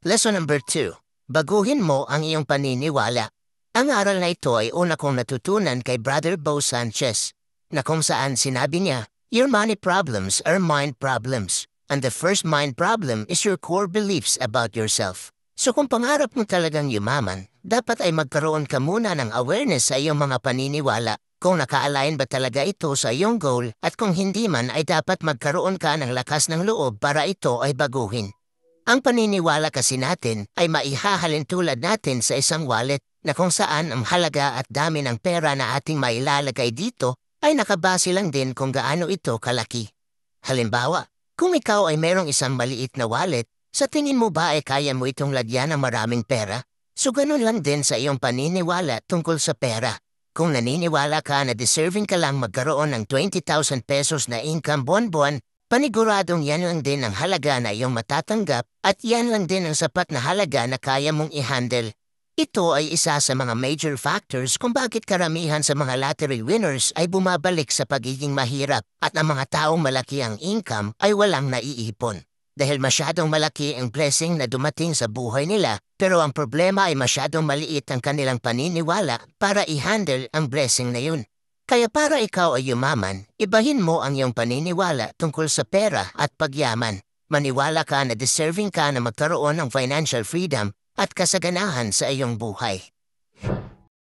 Lesson number 2. Baguhin mo ang iyong paniniwala. Ang aral na ito ay una kong natutunan kay Brother Bo Sanchez, na kung saan sinabi niya, "Your money problems are mind problems, and the first mind problem is your core beliefs about yourself." So kung pangarap mo talagang yumaman, dapat ay magkaroon ka muna ng awareness sa iyong mga paniniwala, kung naka-align ba talaga ito sa iyong goal, at kung hindi man ay dapat magkaroon ka ng lakas ng loob para ito ay baguhin. Ang paniniwala kasi natin ay maihahalin tulad natin sa isang wallet na kung saan ang halaga at dami ng pera na ating mailalagay dito ay nakabase lang din kung gaano ito kalaki. Halimbawa, kung ikaw ay merong isang maliit na wallet, sa tingin mo ba ay kaya mo itong lagyan ng maraming pera? So ganun lang din sa iyong paniniwala tungkol sa pera. Kung naniniwala ka na deserving ka lang magkaroon ng 20,000 pesos na income buwan-buwan, paniguradong yan lang din ang halaga na iyong matatanggap at yan lang din ang sapat na halaga na kaya mong i-handle. Ito ay isa sa mga major factors kung bakit karamihan sa mga lottery winners ay bumabalik sa pagiging mahirap at ang mga taong malaki ang income ay walang naiipon. Dahil masyadong malaki ang blessing na dumating sa buhay nila, pero ang problema ay masyadong maliit ang kanilang paniniwala para i-handle ang blessing na yun. Kaya para ikaw ay yumaman, ibahin mo ang iyong paniniwala tungkol sa pera at pagyaman. Maniwala ka na deserving ka na magkaroon ng financial freedom at kasaganahan sa iyong buhay.